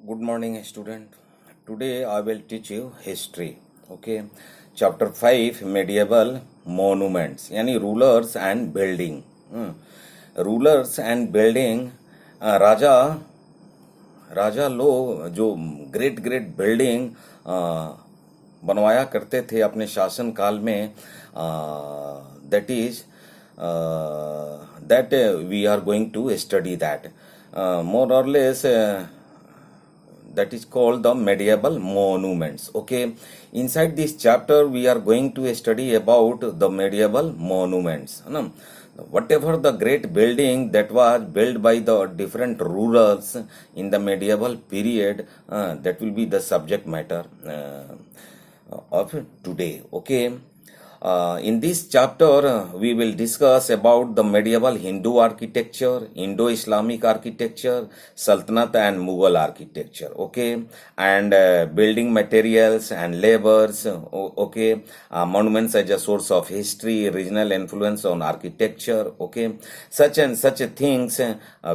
Good morning, student. Today I will teach you history. Okay, chapter 5 medieval monuments यानी rulers and building. Rulers and building राजा राजा लोग जो great great building बनवाया करते थे अपने शासन काल में that is that we are going to study that more or less that is called the medieval monuments. Okay, inside this chapter we are going to study about the medieval monuments. Whatever the great building that was built by the different rulers in the medieval period, that will be the subject matter of today. Okay, in this chapter, we will discuss about the medieval Hindu architecture, Indo-Islamic architecture, Sultanate and Mughal architecture, okay, and building materials and labors, okay, monuments as a source of history, regional influence on architecture, okay, such and such things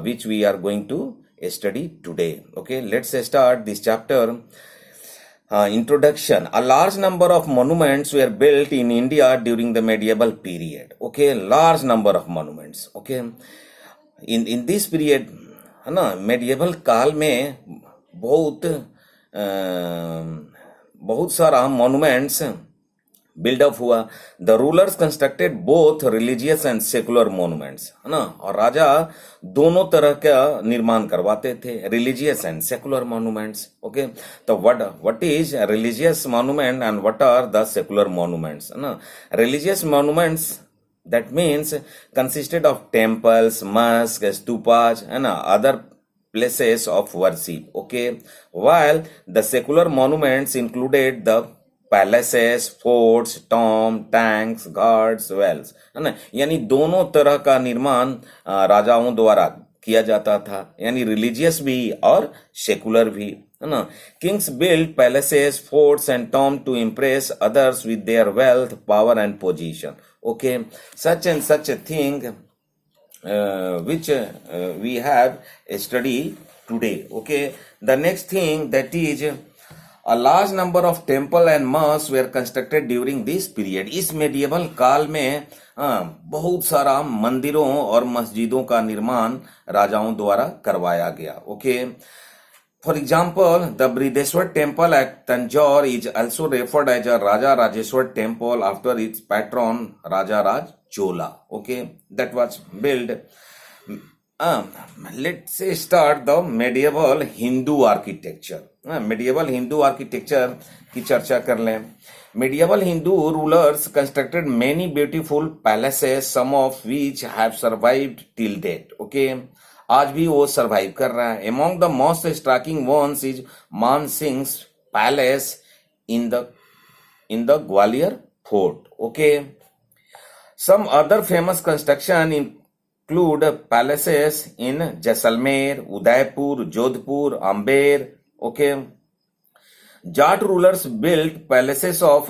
which we are going to study today, okay. Let's start this chapter. Introduction. A large number of monuments were built in India during the medieval period. Okay, large number of monuments. Okay, in this period, है ना, medieval काल में बहुत सारा monuments build up हुआ. The rulers constructed both religious and secular monuments, है ना, और राजा दोनों तरह का निर्माण करवाते थे, religious and secular monuments. Okay, तो what is religious monument and what are the secular monuments, है ना. Religious monuments that means consisted of temples, mosques, stupas, and other places of worship. Okay, while the secular monuments included the palaces, forts, tombs, tanks, gardens, wells, है ना, यानी दोनों तरह का निर्माण राजाओं द्वारा किया जाता था, यानी रिलीजियस भी और सेकुलर भी, है ना. Kings build palaces, forts and tomb to impress others with their wealth, power and position. Okay, such and such thing which we have studied today. Okay, the next thing that is a large number of temple and mosques were constructed during this period. इस medieval काल में बहुत सारा मंदिरों और मस्जिदों का निर्माण राजाओं द्वारा करवाया गया. Okay, for example, the Brideshwar temple at Tanjore is also referred as a Raja Rajeshwar temple after its patron Raja Raj Chola. Okay, that was built. Let's start the medieval Hindu architecture. medieval Hindu architecture की चर्चा कर लें. medieval Hindu rulers constructed many beautiful palaces, some of which have survived till date. Okay, आज भी वो survive कर रहा है. Among the most striking ones is Man Singh's palace in the Gwalior fort. Okay, some other famous construction include palaces in Jaisalmer, Udaipur, Jodhpur, Amber. Okay, Jat rulers built palaces of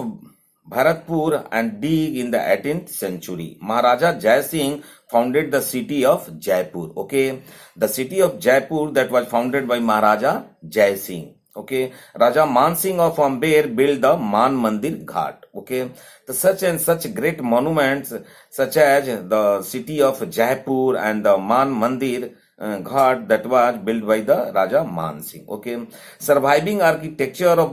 Bharatpur and Dig in the 18th century. Maharaja Jai Singh founded the city of Jaipur. Okay, the city of Jaipur that was founded by Maharaja Jai Singh. Okay, Raja Man Singh of Amber built the Man Mandir Ghat. Okay, the such and such great monuments such as the city of Jaipur and the Man Mandir Ghat that was built by the Raja Man Singh. Okay, surviving architecture of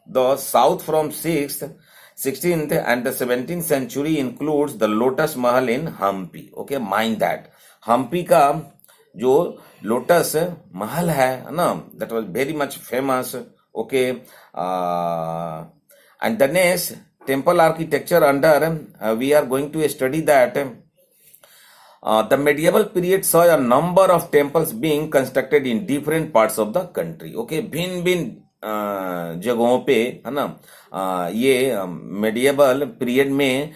the south from 6th, 16th and the 17th century includes the Lotus Mahal in Hampi. Okay, mind that Hampi का जो lotus महल है ना, that was very much famous. Okay, and the next temple architecture under we are going to study that the medieval period saw a number of temples being constructed in different parts of the country. Okay, भिन्न भिन्न जगहों पे, है ना, ये medieval period में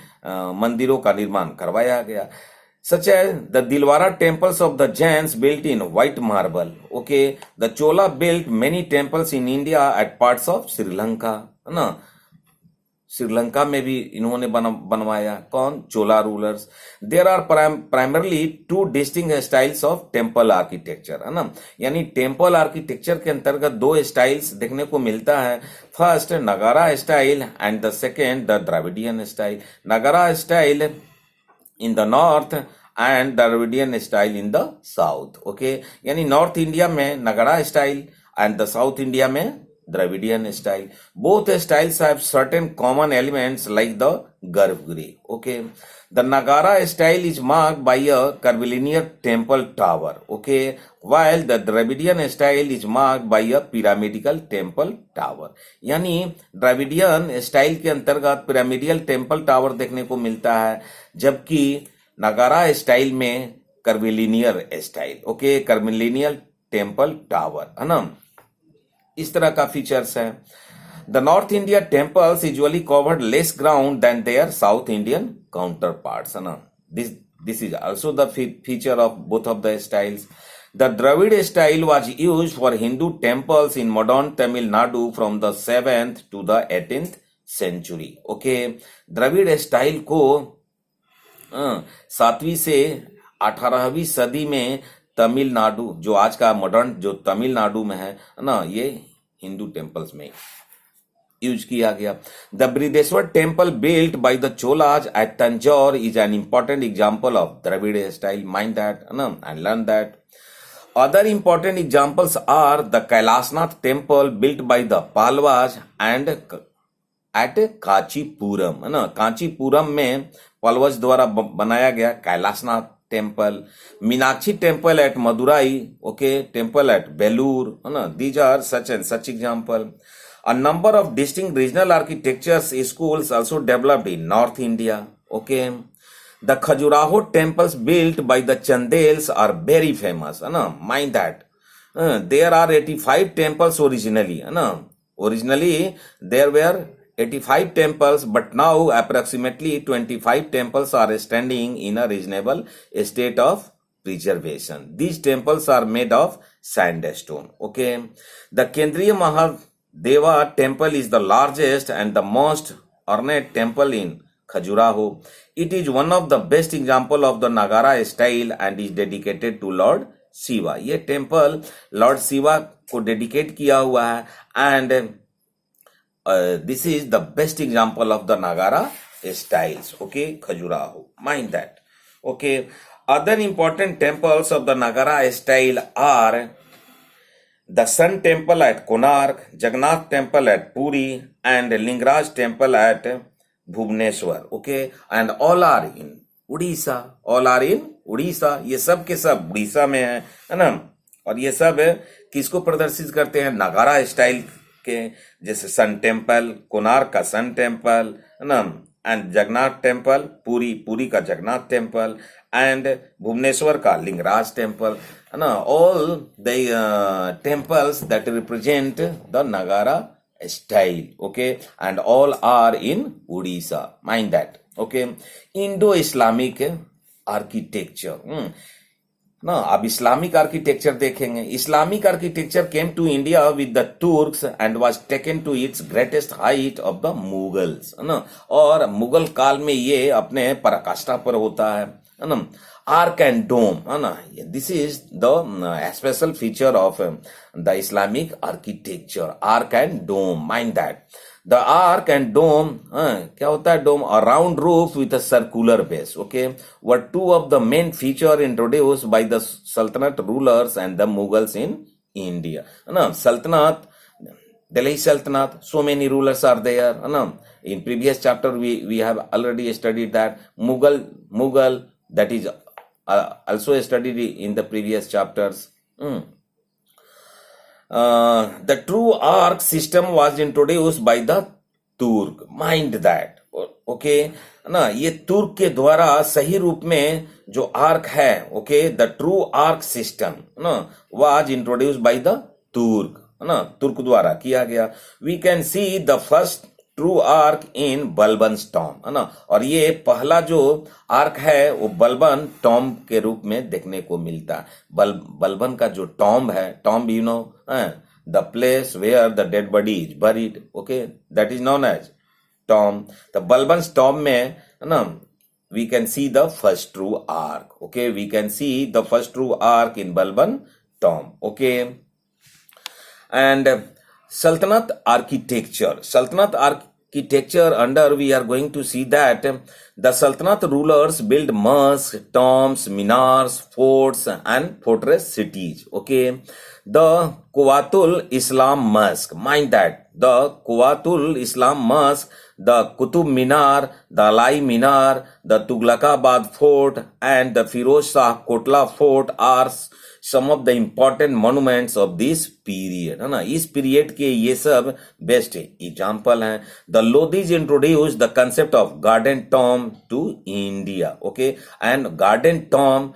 मंदिरों का निर्माण करवाया गया. Such as the Dilwara temples of the Jains built in white marble. Okay, the Chola built many temples in India at parts of Sri Lanka. है ना, श्रीलंका में भी इन्होंने बनवाया। कौन? Chola rulers. There are primarily two distinct styles of temple architecture, है ना। यानी टेम्पल आर्किटेक्चर के अंतर्गत दो स्टाइल्स देखने को मिलता है। First Nagara style and the second the Dravidian style. Nagara style in the north and Dravidian style in the south. Okay, यानी नॉर्थ इंडिया में Nagara style and the south India में Dravidian style. Both styles have certain common elements like the garbhagri. Okay, the Nagara style is marked by a curvilinear temple tower. Okay, while the Dravidian style is marked by a pyramidal temple tower. यानी Dravidian style के अंतर्गत pyramidal temple tower देखने को मिलता है, जबकि Nagara style में curvilinear style. Okay, curvilinear temple tower, है ना। इस तरह का फीचर्स है। The north India temples usually covered less ground than their South Indian counterparts, है ना। This is also the feature of both of the styles. The Dravida style was used for Hindu temples in modern Tamil Nadu from the 7th to the 18th century। Okay, Dravida style को 7वीं से 18वीं सदी में तमिलनाडु, जो आज का मॉडर्न जो तमिलनाडु में है ना, ये हिंदू टेम्पल्स में यूज किया गया। The Brihadeshwara temple built by the Cholas at Tanjore is an important example of Dravida style. Mind that ना and learn that. Other important examples are the Kailashnath temple built by the Pallavas and at Kanchipuram, है ना। कांचीपुरम में पलवज द्वारा बनाया गया Kailashnath temple. Meenakshi temple at Madurai, okay, temple at Belur, है ना। These are such and such example. A number of distinct regional architectures schools also developed in North India. Okay, the Khajuraho temples built by the Chandels are very famous. है ना, mind that. There are 85 temples originally. है ना, originally there were 85 temples, but now approximately 25 temples are standing in a reasonable state of preservation. These temples are made of sandstone. Okay, the Kendriya Mahadeva temple is the largest and the most ornate temple in Khajuraho. It is one of the best example of the Nagara style and is dedicated to Lord Shiva. ये temple Lord Shiva को dedicate किया हुआ है and this is the best example of the Nagara styles. Okay, Khajuraho, mind that. Okay, other important temples of the Nagara style are the Sun Temple at Konark, Jagannath Temple at Puri, and Lingaraj Temple at Bhubaneswar. Okay, and all are in Odisha. All are in Odisha. ये सब के सब उड़ीसा में है ना। और ये सब किसको प्रदर्शित करते हैं? नागारा स्टाइल के, जैसे सन टेम्पल, कोणार्क का सन टेम्पल, है ना, एंड जगन्नाथ टेम्पल, पुरी का जगन्नाथ टेम्पल, एंड भुवनेश्वर का लिंगराज टेम्पल, है ना। All the temples that represent the Nagara style. Okay, and all are in Orissa, mind that. Okay, Indo Islamic architecture ना। अब इस्लामिक आर्किटेक्चर देखेंगे। Islamic architecture came to India with the Turks and was taken to its greatest height of the Mughals, है ना। और मुगल काल में ये अपने पराकाष्ठा पर होता है ना। आर्क एंड डोम, है ना, this is the special feature of the Islamic architecture, arch and dome, mind that. The arc and dome, क्या होता है डोम? A round roof with a circular base, okay, were two of the main feature introduced by the Sultanate rulers and the Mughals in India. है ना, Sultanate, Delhi Sultanate, so many rulers are there, है ना. In previous chapter we have already studied that Mughal that is also studied in the previous chapters. The true arc system was introduced by the तुर्क, mind that. Okay ना, ये तुर्क के द्वारा सही रूप में जो आर्क है, okay, the true arch system ना was introduced by the Turk, ना, तुर्क द्वारा किया गया। We can see the first true arch in Balban tomb, है ना। और ये पहला जो आर्क है वो बलबन टॉम्ब के रूप में देखने को मिलता है। बलबन का जो टॉम्ब है, tomb you know, the place where the dead body is buried, okay, that is known as tomb. The Balban's tomb में है ना, we can see the first true arc. Okay, we can see the first true arc in Balban tomb. Okay, and Sultanate architecture under we are going to see that the Sultanate rulers built mosques, tombs, minars, forts and fortress cities. Okay, the Quwatul Islam Mosque, mind that the Quwatul Islam Mosque, the Qutub Minar, the Alai Minar, the Tughlaqabad Fort and the Firoz Shah Kotla Fort are some of the important monuments of this period, है ना. इस period के ये सब best example हैं. The Lodhis introduce the concept of garden tomb to India. Okay, and garden tomb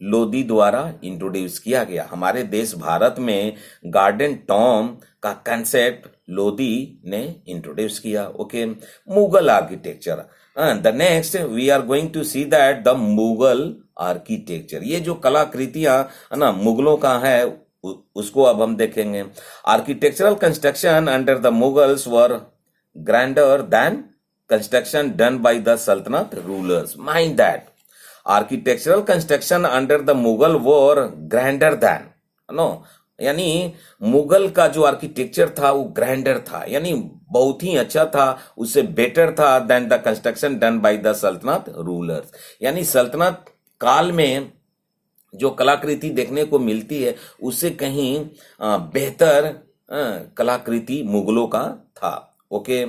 Lodhi द्वारा introduce किया गया. हमारे देश भारत में गार्डन टॉम का कंसेप्ट लोधी ने इंट्रोड्यूस किया. Okay, Mughal architecture. The next we are going to see that the Mughal architecture. ये जो कलाकृतियां है ना मुगलों का है उसको अब हम देखेंगे. Architectural construction under the Mughals were grander than construction done by the sultanate rulers. Mind that architectural construction under the Mughal were grander than, no, यानी मुगल का जो आर्किटेक्चर था वो ग्रैंडर था, यानी बहुत ही अच्छा था, उससे बेटर था than the construction done by the sultanate rulers. यानी सल्तनत काल में जो कलाकृति देखने को मिलती है उससे कहीं बेहतर कलाकृति मुगलों का था. Okay,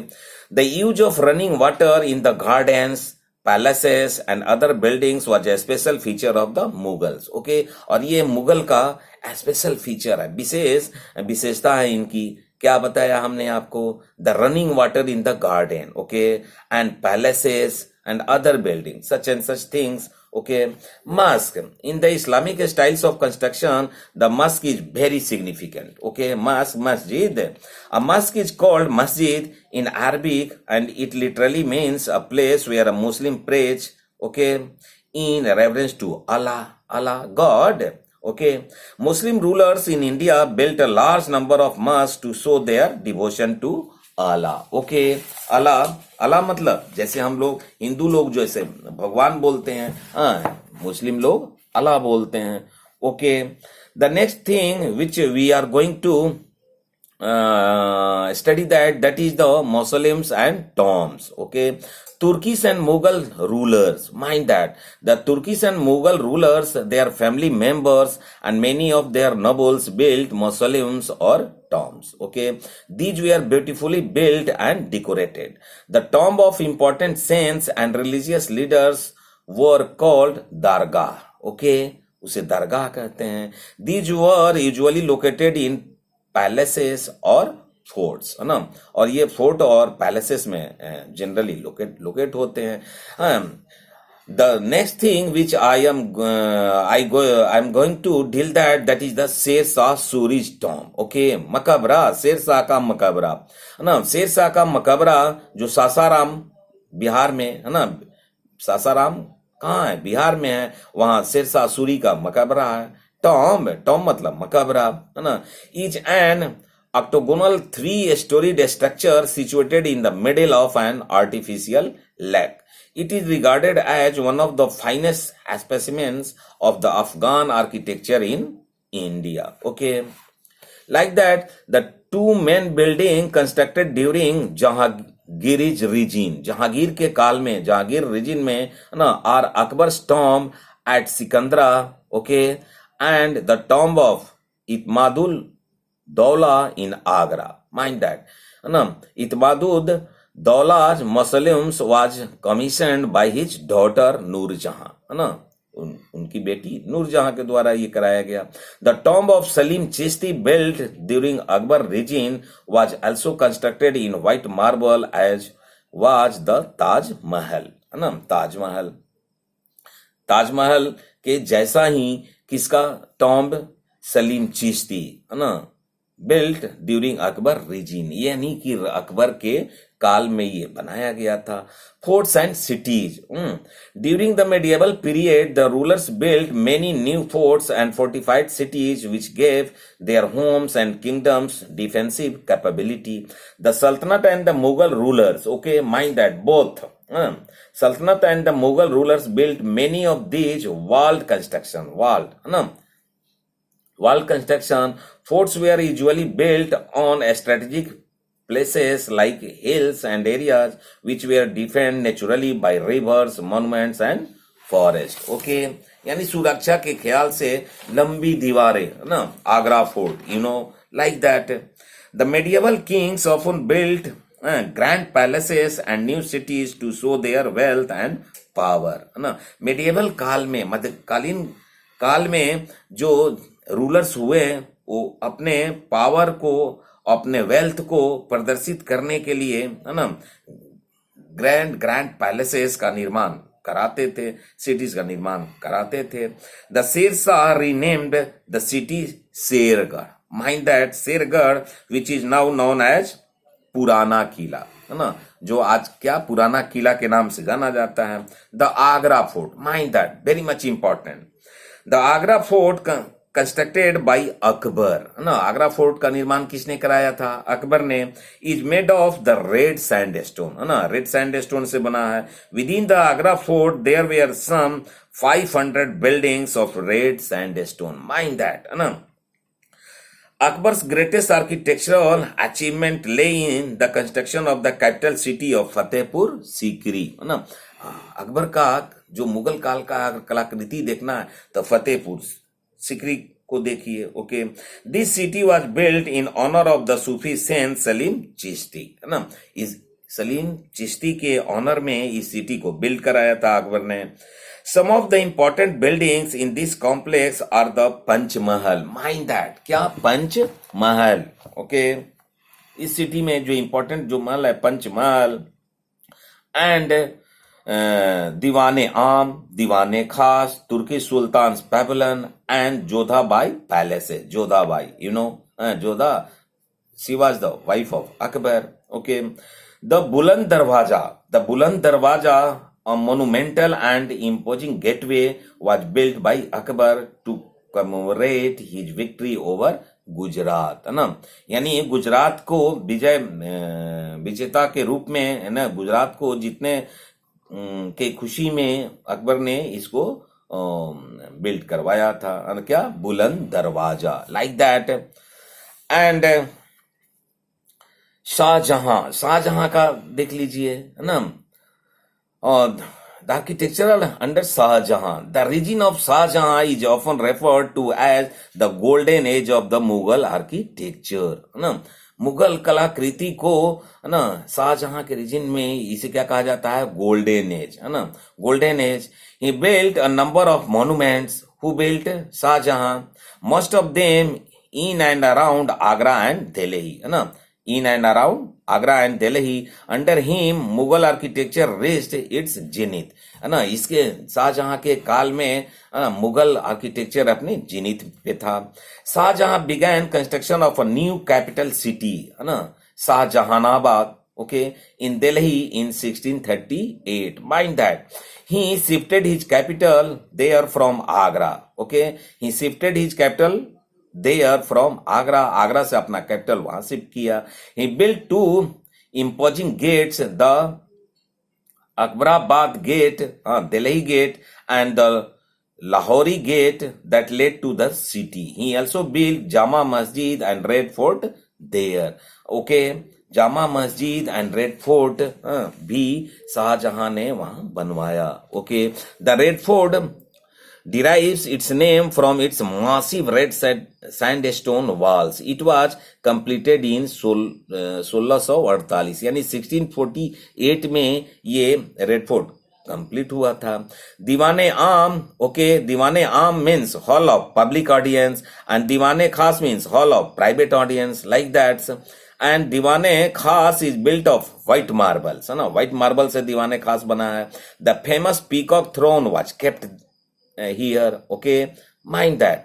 the use of running water in the gardens, palaces and other buildings was a special feature of the Mughals. Okay, और ये मुगल का स्पेशल फीचर है, विशेषता है इनकी. क्या बताया हमने आपको? The running water in the garden. Okay, and palaces and other buildings, such and such things. Okay, mosque in the Islamic styles of construction, the mosque is very significant. Okay, masjid. A mosque is called masjid in Arabic and it literally means a place where a Muslim prays. Okay, in reverence to Allah, God. Okay, Muslim rulers in India built a large number of mosques to show their devotion to Allah. Okay, Allah मतलब जैसे हम लोग हिंदू लोग जैसे भगवान बोलते हैं, मुस्लिम लोग अल्लाह बोलते हैं. Okay, the next thing which we are going to study that is the mausoleums and tombs. Okay, Turkish and Mughal rulers, mind that the Turkish and Mughal rulers, their family members and many of their nobles built mausoleums or tombs. Okay, these were beautifully built and decorated. The tomb of important saints and religious leaders were called dargah. Okay, उसे दरगाह कहते हैं. These were usually located in palaces और forts, है ना, और ये fort और palaces में जनरली लोकेट होते हैं. The next thing which I am going to deal that is the Sher Shah Suri's tomb. Okay, मकबरा, शेर शाह का मकबरा, है ना. शेर शाह का मकबरा जो सासाराम बिहार में है ना, सासाराम कहाँ है? बिहार में है. वहां शेर शाह सूरी का मकबरा है. टॉम्ब मतलब मकबरा, है ना. Is an octagonal 3-storied structure situated in the middle of an artificial lake. It is regarded as one of the finest specimens of the Afghan architecture in India. Okay, like that, the two main buildings constructed during Jahangir's regime, Jahangir के काल में, Jahangir reason में, है ना, are Akbar's tomb at Sikandra. Okay, and the tomb of Itmadul Dawla in Agra. Mind that. Itmadud Dawla's mausoleum was commissioned by his daughter Noor Jahan. उनकी बेटी नूर जहां के द्वारा ये कराया गया. The tomb of Salim Chishti built during Akbar regime was also constructed in white marble as was the Taj Mahal. Taj Mahal, Taj Mahal के जैसा ही किसका टॉम्ब? सलीम चिश्ती, है ना, built during Akbar regime, यानी कि अकबर के काल में ये बनाया गया था. Forts and cities. During the medieval period, the rulers built many new forts and fortified cities which gave their homes and kingdoms defensive capability. The Sultanate and the Mughal rulers, okay, mind that both. Sultanate and the Mughal rulers built many of these walled construction. Forts were usually built on strategic places like hills and areas which were defended naturally by rivers, monuments and forest. Okay, यानी सुरक्षा के ख्याल से लंबी दीवारें ना, Agra fort, like that. The medieval kings often built grand palaces and new cities to show their wealth and power. ना, medieval काल में, मध्यकालीन काल में जो रूलर्स हुए वो अपने पावर को, अपने वेल्थ को प्रदर्शित करने के लिए, है ना, ग्रैंड पैलेसेस का निर्माण कराते थे, सिटीज का निर्माण कराते थे. The Sher Shah renamed the city Shergarh. Mind that, Shergarh which is now known as Purana Qila, है ना, जो आज क्या पुराना किला के नाम से जाना जाता है. The Agra fort. Mind that, very much important. The Agra fort constructed by Akbar, ना, आगरा फोर्ट का निर्माण किसने कराया था? अकबर ने. Is made of the red sandstone, है ना, रेड सैंडस्टोन से बना है. Within the Agra fort there were some 500 buildings of red sandstone. Mind that, है ना. Akbar's greatest architectural achievement lay in the construction of the capital city of Fatehpur Sikri, है ना. अकबर का जो मुगल काल का कलाकृति देखना है तो फतेहपुर सिकरी को देखिए. Okay, this city was built in honour of the Sufi saint Salim Chishti, है ना. इस सलीम चिश्ती के ऑनर में इस सिटी को बिल्ड कराया था अकबर ने. Some of the important buildings in this complex are the Panch Mahal. Mind that. क्या? पंच महल. ओके, इस सिटी में जो इंपॉर्टेंट जो महल है पंच महल एंड दीवाने आम, दीवाने खास, तुर्की sultan pavilion and Jodhabai palaces. Jodhabai, Jodha, she was the wife of Akbar. Okay, the Buland Darwaza, a monumental and imposing gateway was built by Akbar to commemorate his victory over Gujarat, है ना. यानी गुजरात को विजेता के रूप में, है ना, गुजरात को जीतने के खुशी में अकबर ने इसको बिल्ड करवाया था. क्या? बुलंद दरवाजा, लाइक दैट. एंड शाहजहां का देख लीजिए, है ना. The architectural under Shahjahan. The region of Shahjahan is often referred to as the golden age of the Mughal architecture, है ना. मुगल कलाकृति को, है ना, शाहजहां के रीजन में इसे क्या कहा जाता है? गोल्डन एज, है ना, golden age. He built a number of monuments. Who built? Shahjahan. Most of them in and around Agra and Delhi, है ना, in and around Agra and Delhi. Under him Mughal architecture reached its zenith, है ना. इसके शाहजहां के काल में Mughal architecture अपने जिनिथ पे था. Shahjahan began construction of a new capital city, है ना, Shahjahanabad, okay, in Delhi in 1638. Mind that. He shifted his capital there from Agra. Okay, he shifted his capital there from Agra. Agra से अपना कैपिटल वहां शिफ्ट किया. He built two imposing gates, the Akbarabad gate, Delhi gate, and the Lahori gate that led to the city. He also built Jama Masjid and Red Fort there. Okay, Jama Masjid and red fort भी शाहजहां ने वहां बनवाया. Okay, the red fort derives its name from its massive red sandstone walls. It was completed in 1648, यानी 1648 में ये red fort complete हुआ था. दीवाने आम, okay, Diwane Aam means hall of public audience and Diwane Khas means hall of private audience, like that. And Diwane Khas is built of white marbles, है ना, white marble से दीवाने खास बना है. The famous peacock throne was kept here. Okay, mind that.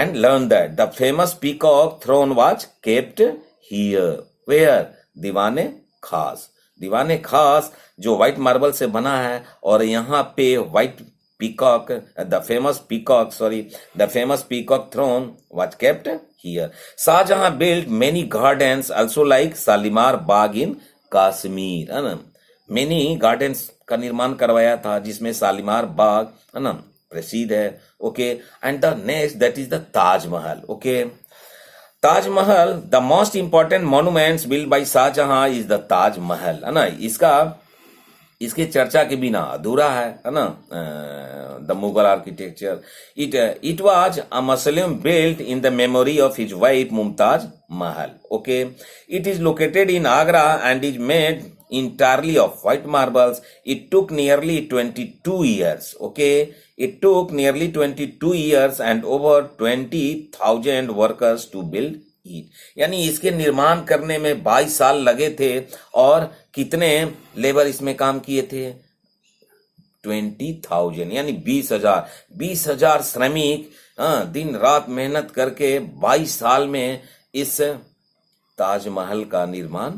and learn that the famous peacock throne was kept here. Where? दीवाने खास. दीवाने खास जो व्हाइट मार्बल से बना है और यहाँ पे white peacock, the famous peacock throne was kept here. Shahjahan built many gardens also like Shalimar Bagh in Kashmir, है ना. Many gardens का निर्माण करवाया था जिसमें शालीमार बाग, है ना, प्रसिद्ध है. Okay, and the next that is the Taj Mahal. Okay, Taj Mahal, the most important monuments build by Shah Jahan is the Taj Mahal, है ना. इसके चर्चा के बिना अधूरा है ना. The Mughal architecture, it was a mausoleum built in the memory of his wife Mumtaz Mahal. Okay, it is located in Agra and is made entirely of white marbles. It took nearly 22 years. Okay, it took nearly 22 years and over 20,000 workers to build it. यानी इसके निर्माण करने में 22 साल लगे थे और कितने लेबर इसमें काम किए थे? 20,000 यानी 20,000 श्रमिक दिन रात मेहनत करके 22 साल में इस ताजमहल का निर्माण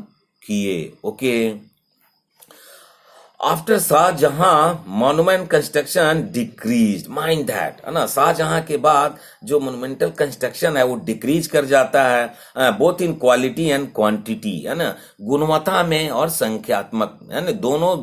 किए. Okay, after Shah Jahan monument construction decreased. Mind that, है ना. शाहजहां के बाद जो मोन्यूमेंटल कंस्ट्रक्शन है वो डिक्रीज कर जाता है, both in quality and quantity, है ना. गुणवत्ता में और संख्यात्मक, है ना, दोनों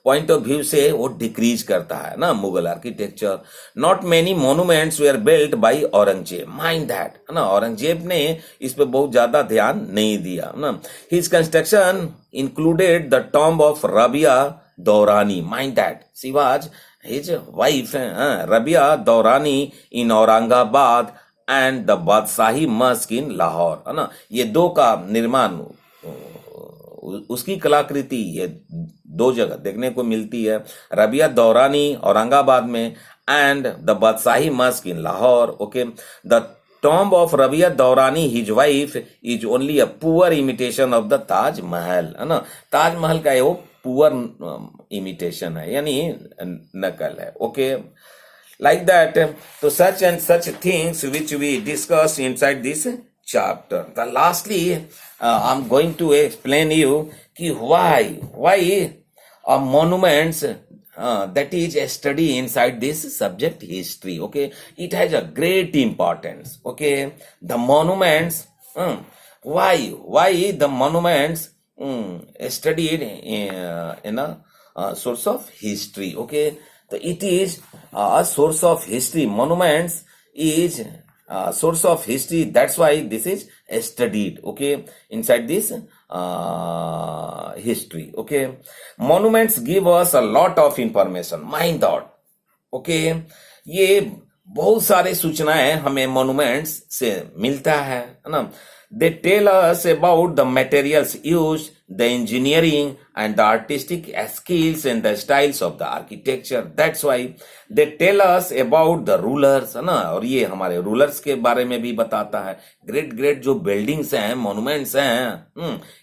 पॉइंट ऑफ व्यू से वो डिक्रीज करता है ना Mughal architecture. Not many monuments were built by Aurangzeb. Mind that, है ना. औरंगजेब ने इस पे बहुत ज्यादा ध्यान नहीं दिया ना. His construction included the tomb of Rabia Daurani. Mind that, she was his wife, Rabia Daurani in Aurangabad and the Badshahi mosque in Lahore, है ना. ये दो का निर्माण, उसकी कलाकृति ये दो जगह देखने को मिलती है. रबिया दौरानी औरंगाबाद में and the Badshahi mosque in Lahore. Okay, the tomb of Rabia Daurani his wife is only a poor imitation of the Taj Mahal, है ना. ताजमहल का वो पुअर इमिटेशन है यानी नकल है. Okay, like that. So such and such things which we discuss inside this chapter. The lastly, I'm going to explain you कि why a monuments that is study inside this subject history. Okay, it has a great importance. Okay, the monuments, why the monuments studied in a source of history. Okay, so it is a source of history. Monuments is a source of history. That's why this is studied. Okay, inside this history. Okay, monuments give us a lot of information. Mind that. Okay, ये बहुत सारे सूचनाएं हमें monuments से मिलता है ना. They tell us about the materials used, the engineering and the artistic skills and the styles of the architecture. That's why they tell us about the rulers, है ना. और ये हमारे रूलर्स के बारे में भी बताता है. ग्रेट जो बिल्डिंग्स हैं, मॉन्यूमेंट्स हैं,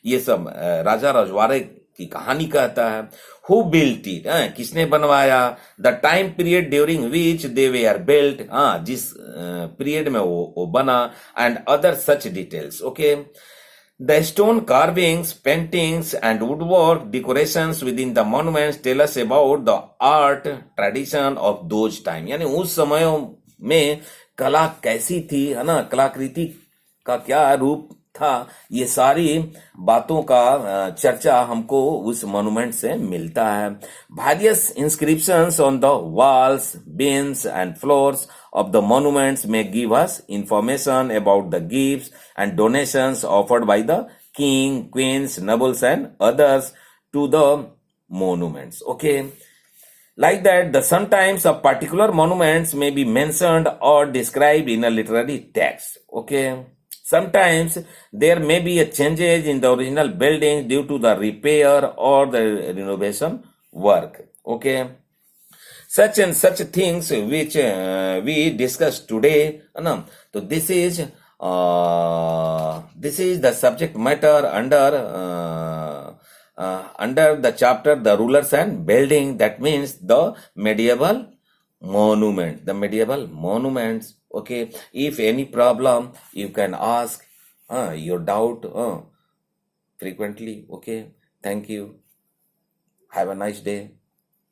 ये सब राजा रजवाड़े की कहानी कहता है. Who built it? किसने बनवाया? The time period during which they were built, जिस पीरियड में वो बना, and other such details. Okay, the stone carvings, paintings, and woodwork decorations within the monuments tell us about the art tradition of those time. यानी उस समयों में कला कैसी थी, है ना, कलाकृति का क्या रूप था, ये सारी बातों का चर्चा हमको उस मॉन्यूमेंट से मिलता है. Various inscriptions on the walls, beams and floors of the monuments may give us information about the gifts and donations offered by the king, queens, nobles and others to the monuments. Okay, like that, the sometimes a particular monuments may be mentioned or described in a literary text. Okay, sometimes there may be a changes in the original building due to the repair or the renovation work. Okay, such and such things which we discussed today. So this is the subject matter under the chapter the rulers and building. That means the medieval monument, the medieval monuments. Okay, if any problem, you can ask your doubt frequently. Okay, thank you. Have a nice day.